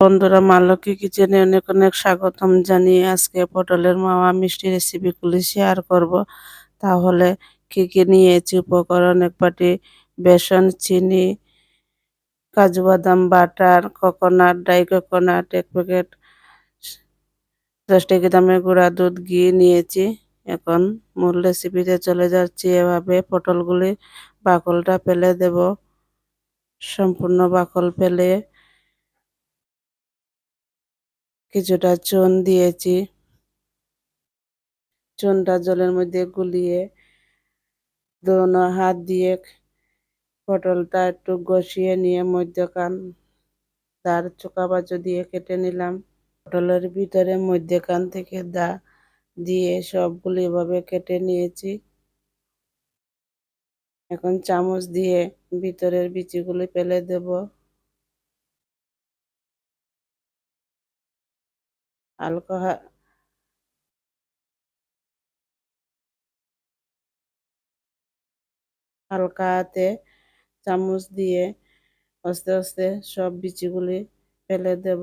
বন্ধুরা, মা লক্ষ্মী কিচেনে অনেক অনেক স্বাগতম জানিয়ে আজকে পটলের মাওয়া মিষ্টি রেসিপিগুলি শেয়ার করব। তাহলে কি কি নিয়েছি উপকরণ: এক বাটি বেসন, চিনি, কাজু বাদাম, বাটার, কোকোনাট, ড্রাই কোকোনাট, এক প্যাকেট 10 টাকা দামের গুঁড়া দুধ, ঘি নিয়েছি। এখন মূল রেসিপিতে চলে যাচ্ছি। এভাবে পটলগুলি বাকলটা ফেলে দেব। সম্পূর্ণ বাকল ফেলে কিছুটা চুন দিয়েছি। চুনটা জলের মধ্যে গুলিয়ে দোনো হাত দিয়ে পটলটা একটু কষিয়ে নিয়ে মধ্যখান তার চোকা বাজু দিয়ে কেটে নিলাম। পটলের ভিতরে মধ্যখান থেকে দা দিয়ে সবগুলো এভাবে কেটে নিয়েছি। এখন চামচ দিয়ে ভিতরের বিচিগুলি ফেলে দেব। হালকা হালকা হাতে চামচ দিয়ে আস্তে আস্তে সব বিচিগুলি ফেলে দেব।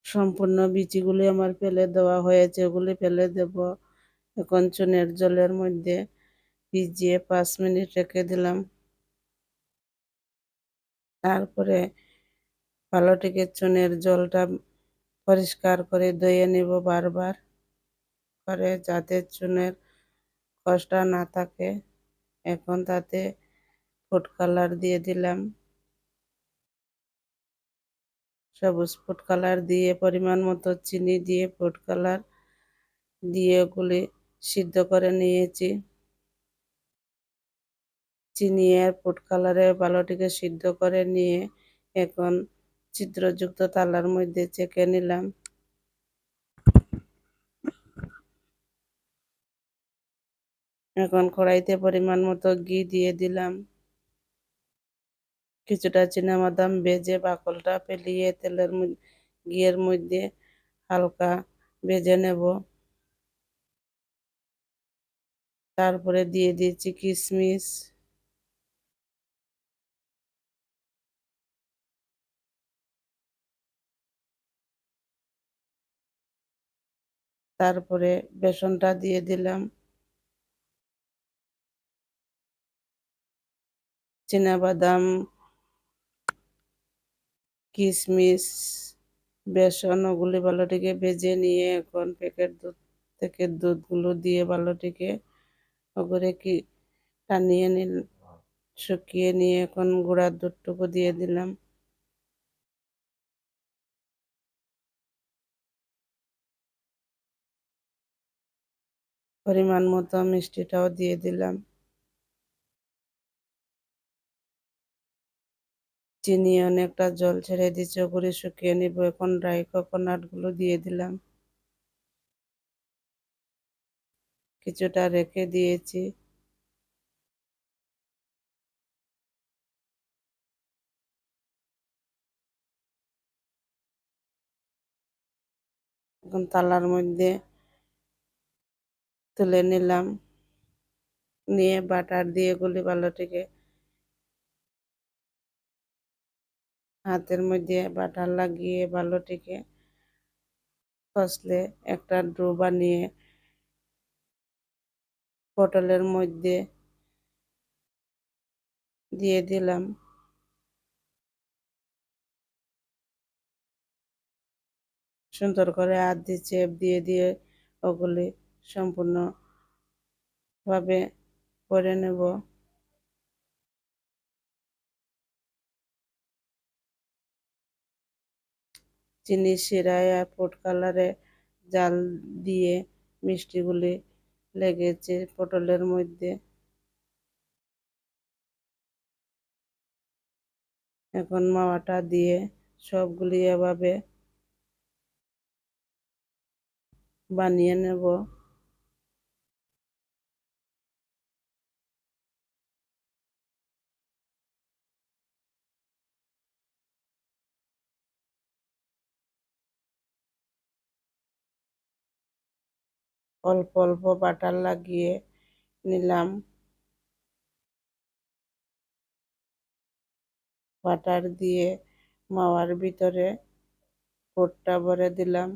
সম্পূর্ণ বিচিগুলি আমার ফেলে দেওয়া হয়েছে, ওগুলি ফেলে দেব। এখন চুনের জলের মধ্যে ভিজিয়ে 5 মিনিট রেখে দিলাম। তারপরে ভালোটিকে চুনের জলটা পরিষ্কার করে ধুয়ে নেব বারবার করে, যাতে চুনের কষ্টটা না থাকে। এখন তাতে ফুড কালার দিয়ে দিলাম। সবুজ ফুড কালার দিয়ে পরিমাণ মতো চিনি দিয়ে ফুড কালার দিয়ে ওগুলি সিদ্ধ করে নিয়েছি। চিনি আর ফুড কালারে ভালোটিকে সিদ্ধ করে নিয়ে এখন ছিদ্রযুক্ত থালার মধ্যে ছেঁকে নিলাম। এখন কড়াইতে পরিমাণ মতো ঘি দিয়ে দিলাম। কিছুটা চিনাবাদাম ভেজে বাকলটা ফেলিয়ে ঘিয়ের মধ্যে হালকা ভেজে নেব। তারপরে দিয়ে দিয়েছি কিশমিশ, তারপরে বেসনটা দিয়ে দিলাম। চিনাবাদাম, কিশমিশ, বেসন ওগুলি ভালোটিকে ভেজে নিয়ে এখন প্যাকেট দুধ থেকে দুধগুলো দিয়ে ভালোটিকে ওগুলো কি টানিয়ে শুকিয়ে নিয়ে এখন গুঁড়ার দুধটুকু দিয়ে দিলাম। পরিমাণ মতো মিষ্টিটাও দিয়ে দিলাম। চিনি অনেকটা জল ছেড়ে দিচ্ছে, ওগুলি শুকিয়ে নিব। এখন ড্রাই কোকোনাটগুলো দিয়ে দিলাম। কিছুটা রেখে দিয়েছি। এখন থালার মধ্যে তুলে নিলাম। নিয়ে বাটার দিয়ে গুলি ভালোটিকে হাতের মধ্যে বাটার লাগিয়ে ভালোটিকে কষলে একটা ডো বানিয়ে পটলের মধ্যে দিয়ে দিলাম। সুন্দর করে হাত দিয়ে চেপ দিয়ে দিয়ে ওগুলি সম্পূর্ণভাবে করে নেব। চিনি শিরায় আর ফুড কালারে জাল দিয়ে মিষ্টিগুলি লেগেছে পটলের মধ্যে। এখন মাওয়াটা দিয়ে সবগুলি এভাবে বানিয়ে নেব। অল্প অল্প বাটার লাগিয়ে নিলাম। বাটার দিয়ে মাওয়ার ভিতরে পুরটা ভরে দিলাম।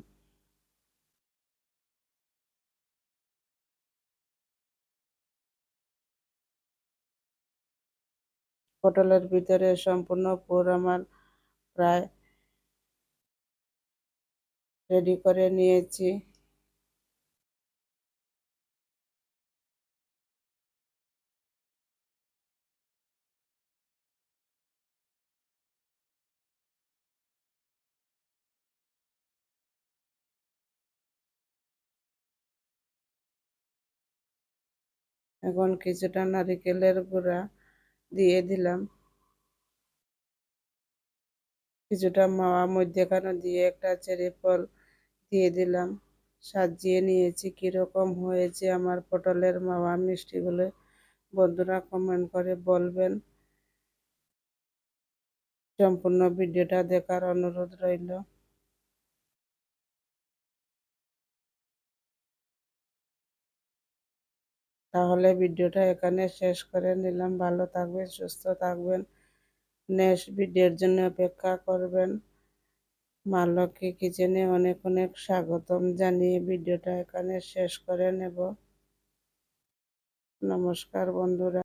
পটলের ভিতরে সম্পূর্ণ পুর আমার প্রায় রেডি করে নিয়েছি। এখন কিছুটা নারিকেলের গুঁড়া দিয়ে দিলাম, কিছুটা মাওয়া মধ্যেখানে দিয়ে একটা চেরি ফল দিয়ে দিলাম। সাজিয়ে নিয়েছি। কিরকম হয়েছে আমার পটলের মাওয়া মিষ্টিগুলো বন্ধুরা কমেন্ট করে বলবেন। সম্পূর্ণ ভিডিওটা দেখার অনুরোধ রইল। তাহলে ভিডিওটা এখানে শেষ করে নিলাম। ভালো থাকবেন, সুস্থ থাকবেন, নেক্সট ভিডিওর জন্য অপেক্ষা করবেন। মা লক্ষ্মী কিচেনে অনেক অনেক স্বাগতম জানিয়ে ভিডিওটা এখানে শেষ করে নেব। নমস্কার বন্ধুরা।